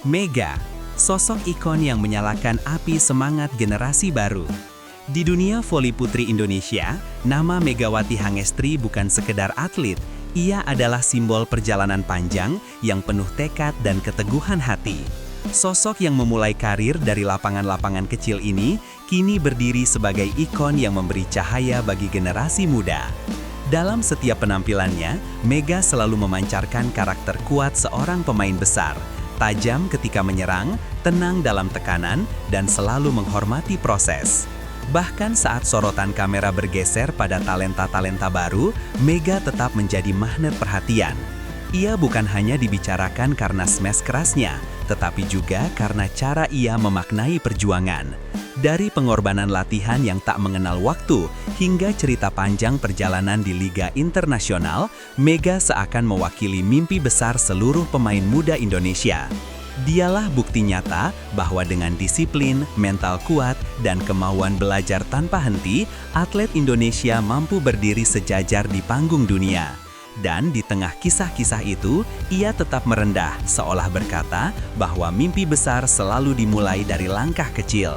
Mega, sosok ikon yang menyalakan api semangat generasi baru. Di dunia voli putri Indonesia, nama Megawati Hangestri bukan sekedar atlet, ia adalah simbol perjalanan panjang yang penuh tekad dan keteguhan hati. Sosok yang memulai karir dari lapangan-lapangan kecil ini, kini berdiri sebagai ikon yang memberi cahaya bagi generasi muda. Dalam setiap penampilannya, Mega selalu memancarkan karakter kuat seorang pemain besar, tajam ketika menyerang, tenang dalam tekanan, dan selalu menghormati proses. Bahkan saat sorotan kamera bergeser pada talenta-talenta baru, Mega tetap menjadi magnet perhatian. Ia bukan hanya dibicarakan karena smash kerasnya, tetapi juga karena cara ia memaknai perjuangan. Dari pengorbanan latihan yang tak mengenal waktu, hingga cerita panjang perjalanan di Liga Internasional, Mega seakan mewakili mimpi besar seluruh pemain muda Indonesia. Dialah bukti nyata bahwa dengan disiplin, mental kuat, dan kemauan belajar tanpa henti, atlet Indonesia mampu berdiri sejajar di panggung dunia. Dan di tengah kisah-kisah itu, ia tetap merendah, seolah berkata bahwa mimpi besar selalu dimulai dari langkah kecil.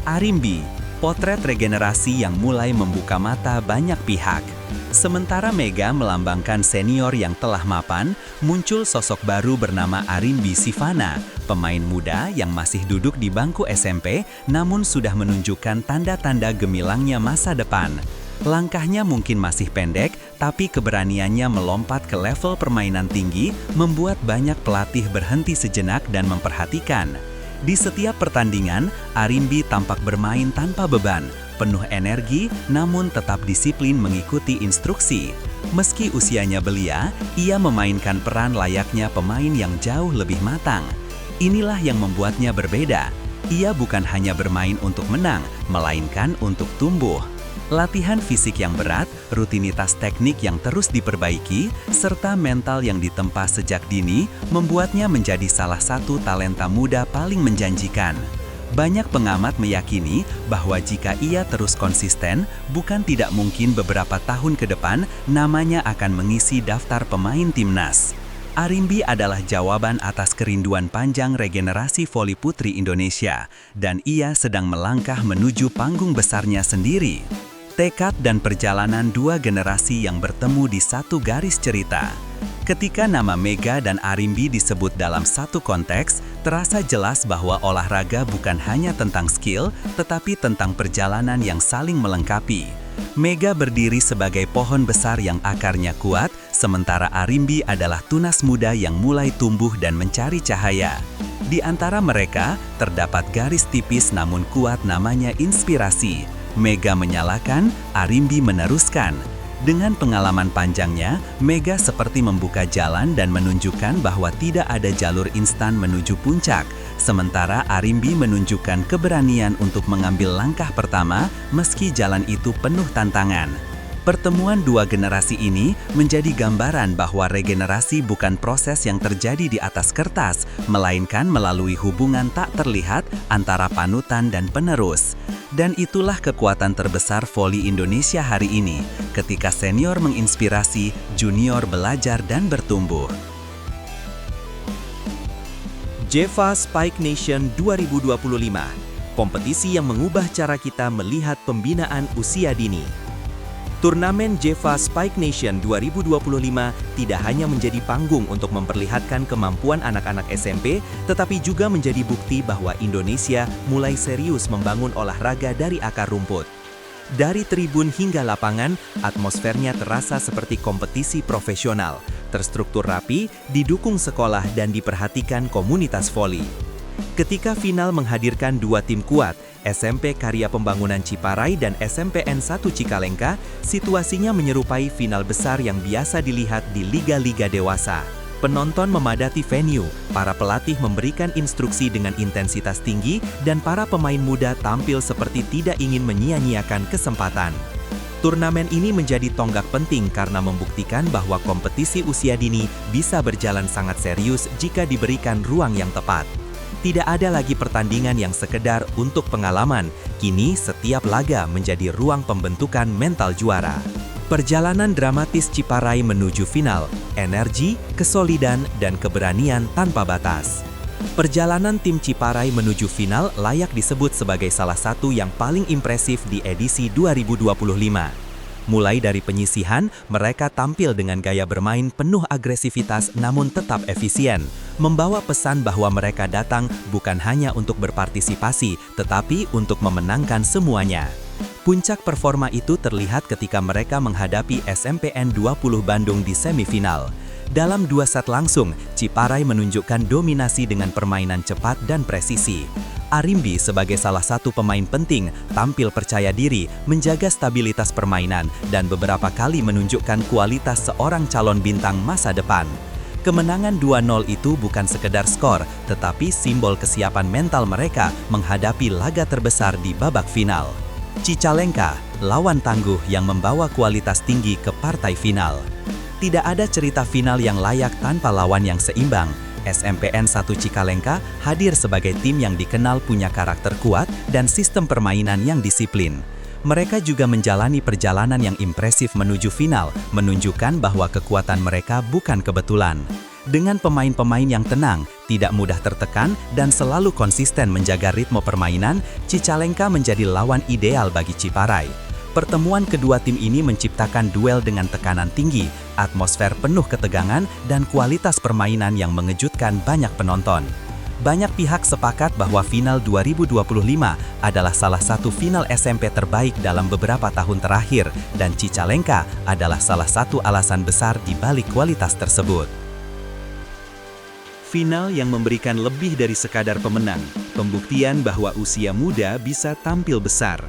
Arimbi, potret regenerasi yang mulai membuka mata banyak pihak. Sementara Mega melambangkan senior yang telah mapan, muncul sosok baru bernama Arimbi Sivana, pemain muda yang masih duduk di bangku SMP namun sudah menunjukkan tanda-tanda gemilangnya masa depan. Langkahnya mungkin masih pendek, tapi keberaniannya melompat ke level permainan tinggi membuat banyak pelatih berhenti sejenak dan memperhatikan. Di setiap pertandingan, Arimbi tampak bermain tanpa beban, penuh energi, namun tetap disiplin mengikuti instruksi. Meski usianya belia, ia memainkan peran layaknya pemain yang jauh lebih matang. Inilah yang membuatnya berbeda. Ia bukan hanya bermain untuk menang, melainkan untuk tumbuh. Latihan fisik yang berat, rutinitas teknik yang terus diperbaiki, serta mental yang ditempa sejak dini, membuatnya menjadi salah satu talenta muda paling menjanjikan. Banyak pengamat meyakini bahwa jika ia terus konsisten, bukan tidak mungkin beberapa tahun ke depan namanya akan mengisi daftar pemain timnas. Arimbi adalah jawaban atas kerinduan panjang regenerasi voli putri Indonesia, dan ia sedang melangkah menuju panggung besarnya sendiri. Tekad dan perjalanan dua generasi yang bertemu di satu garis cerita. Ketika nama Mega dan Arimbi disebut dalam satu konteks, terasa jelas bahwa olahraga bukan hanya tentang skill, tetapi tentang perjalanan yang saling melengkapi. Mega berdiri sebagai pohon besar yang akarnya kuat, sementara Arimbi adalah tunas muda yang mulai tumbuh dan mencari cahaya. Di antara mereka, terdapat garis tipis namun kuat namanya inspirasi. Mega menyalakan, Arimbi meneruskan. Dengan pengalaman panjangnya, Mega seperti membuka jalan dan menunjukkan bahwa tidak ada jalur instan menuju puncak, sementara Arimbi menunjukkan keberanian untuk mengambil langkah pertama meski jalan itu penuh tantangan. Pertemuan dua generasi ini menjadi gambaran bahwa regenerasi bukan proses yang terjadi di atas kertas, melainkan melalui hubungan tak terlihat antara panutan dan penerus. Dan itulah kekuatan terbesar voli Indonesia hari ini, ketika senior menginspirasi, junior belajar dan bertumbuh. JEVA Spike Nation 2025, kompetisi yang mengubah cara kita melihat pembinaan usia dini. Turnamen JEVA Spike Nation 2025 tidak hanya menjadi panggung untuk memperlihatkan kemampuan anak-anak SMP, tetapi juga menjadi bukti bahwa Indonesia mulai serius membangun olahraga dari akar rumput. Dari tribun hingga lapangan, atmosfernya terasa seperti kompetisi profesional, terstruktur rapi, didukung sekolah dan diperhatikan komunitas voli. Ketika final menghadirkan dua tim kuat, SMP Karya Pembangunan Ciparai dan SMPN 1 Cicalengka, situasinya menyerupai final besar yang biasa dilihat di liga-liga dewasa. Penonton memadati venue, para pelatih memberikan instruksi dengan intensitas tinggi, dan para pemain muda tampil seperti tidak ingin menyia-nyiakan kesempatan. Turnamen ini menjadi tonggak penting karena membuktikan bahwa kompetisi usia dini bisa berjalan sangat serius jika diberikan ruang yang tepat. Tidak ada lagi pertandingan yang sekedar untuk pengalaman, kini setiap laga menjadi ruang pembentukan mental juara. Perjalanan dramatis Ciparai menuju final, energi, kesolidan, dan keberanian tanpa batas. Perjalanan tim Ciparai menuju final layak disebut sebagai salah satu yang paling impresif di edisi 2025. Mulai dari penyisihan, mereka tampil dengan gaya bermain penuh agresivitas namun tetap efisien, membawa pesan bahwa mereka datang bukan hanya untuk berpartisipasi, tetapi untuk memenangkan semuanya. Puncak performa itu terlihat ketika mereka menghadapi SMPN 20 Bandung di semifinal. Dalam 2 set langsung, Ciparai menunjukkan dominasi dengan permainan cepat dan presisi. Arimbi sebagai salah satu pemain penting tampil percaya diri, menjaga stabilitas permainan, dan beberapa kali menunjukkan kualitas seorang calon bintang masa depan. Kemenangan 2-0 itu bukan sekedar skor, tetapi simbol kesiapan mental mereka menghadapi laga terbesar di babak final. Cicalengka, lawan tangguh yang membawa kualitas tinggi ke partai final. Tidak ada cerita final yang layak tanpa lawan yang seimbang. SMPN 1 Cicalengka hadir sebagai tim yang dikenal punya karakter kuat dan sistem permainan yang disiplin. Mereka juga menjalani perjalanan yang impresif menuju final, menunjukkan bahwa kekuatan mereka bukan kebetulan. Dengan pemain-pemain yang tenang, tidak mudah tertekan, dan selalu konsisten menjaga ritme permainan, Cicalengka menjadi lawan ideal bagi Ciparai. Pertemuan kedua tim ini menciptakan duel dengan tekanan tinggi, atmosfer penuh ketegangan, dan kualitas permainan yang mengejutkan banyak penonton. Banyak pihak sepakat bahwa final 2025 adalah salah satu final SMP terbaik dalam beberapa tahun terakhir, dan Cicalengka adalah salah satu alasan besar di balik kualitas tersebut. Final yang memberikan lebih dari sekadar pemenang, pembuktian bahwa usia muda bisa tampil besar.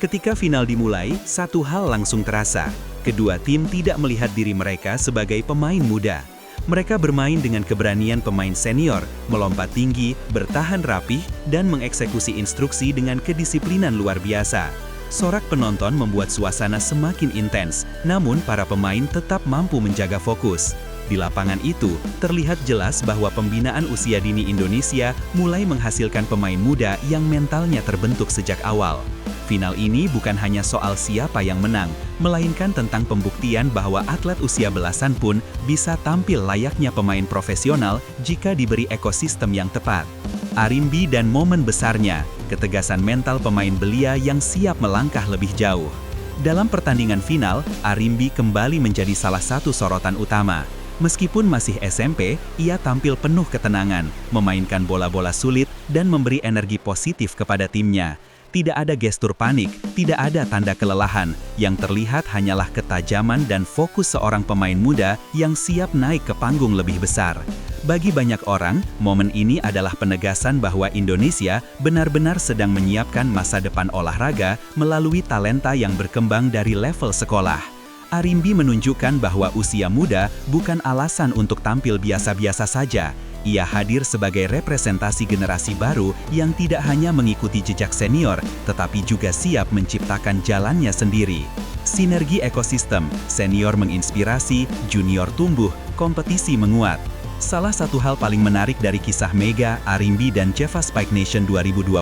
Ketika final dimulai, satu hal langsung terasa. Kedua tim tidak melihat diri mereka sebagai pemain muda. Mereka bermain dengan keberanian pemain senior, melompat tinggi, bertahan rapih, dan mengeksekusi instruksi dengan kedisiplinan luar biasa. Sorak penonton membuat suasana semakin intens, namun para pemain tetap mampu menjaga fokus. Di lapangan itu, terlihat jelas bahwa pembinaan usia dini Indonesia mulai menghasilkan pemain muda yang mentalnya terbentuk sejak awal. Final ini bukan hanya soal siapa yang menang, melainkan tentang pembuktian bahwa atlet usia belasan pun bisa tampil layaknya pemain profesional jika diberi ekosistem yang tepat. Arimbi dan momen besarnya, ketegasan mental pemain belia yang siap melangkah lebih jauh. Dalam pertandingan final, Arimbi kembali menjadi salah satu sorotan utama. Meskipun masih SMP, ia tampil penuh ketenangan, memainkan bola-bola sulit, dan memberi energi positif kepada timnya. Tidak ada gestur panik, tidak ada tanda kelelahan. Yang terlihat hanyalah ketajaman dan fokus seorang pemain muda yang siap naik ke panggung lebih besar. Bagi banyak orang, momen ini adalah penegasan bahwa Indonesia benar-benar sedang menyiapkan masa depan olahraga melalui talenta yang berkembang dari level sekolah. Arimbi menunjukkan bahwa usia muda bukan alasan untuk tampil biasa-biasa saja. Ia hadir sebagai representasi generasi baru yang tidak hanya mengikuti jejak senior, tetapi juga siap menciptakan jalannya sendiri. Sinergi ekosistem, senior menginspirasi, junior tumbuh, kompetisi menguat. Salah satu hal paling menarik dari kisah Mega, Arimbi, dan Jeva Spike Nation 2025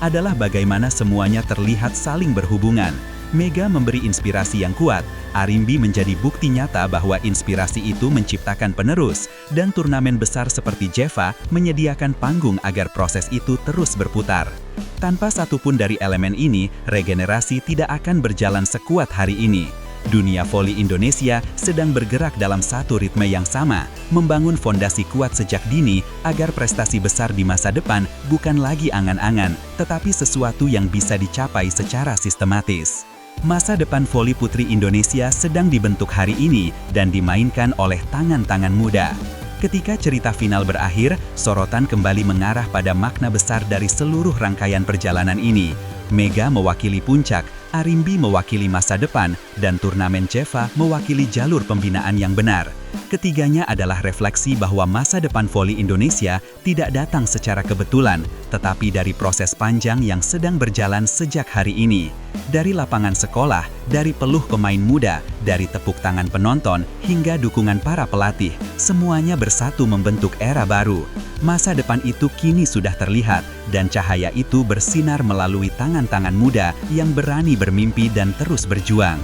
adalah bagaimana semuanya terlihat saling berhubungan. Mega memberi inspirasi yang kuat, Arimbi menjadi bukti nyata bahwa inspirasi itu menciptakan penerus, dan turnamen besar seperti Jeva menyediakan panggung agar proses itu terus berputar. Tanpa satupun dari elemen ini, regenerasi tidak akan berjalan sekuat hari ini. Dunia voli Indonesia sedang bergerak dalam satu ritme yang sama, membangun fondasi kuat sejak dini agar prestasi besar di masa depan bukan lagi angan-angan, tetapi sesuatu yang bisa dicapai secara sistematis. Masa depan voli putri Indonesia sedang dibentuk hari ini dan dimainkan oleh tangan-tangan muda. Ketika cerita final berakhir, sorotan kembali mengarah pada makna besar dari seluruh rangkaian perjalanan ini. Mega mewakili puncak, Arimbi mewakili masa depan, dan turnamen Jeva mewakili jalur pembinaan yang benar. Ketiganya adalah refleksi bahwa masa depan voli Indonesia tidak datang secara kebetulan, tetapi dari proses panjang yang sedang berjalan sejak hari ini. Dari lapangan sekolah, dari peluh pemain muda, dari tepuk tangan penonton, hingga dukungan para pelatih, semuanya bersatu membentuk era baru. Masa depan itu kini sudah terlihat, dan cahaya itu bersinar melalui tangan-tangan muda yang berani bermimpi dan terus berjuang.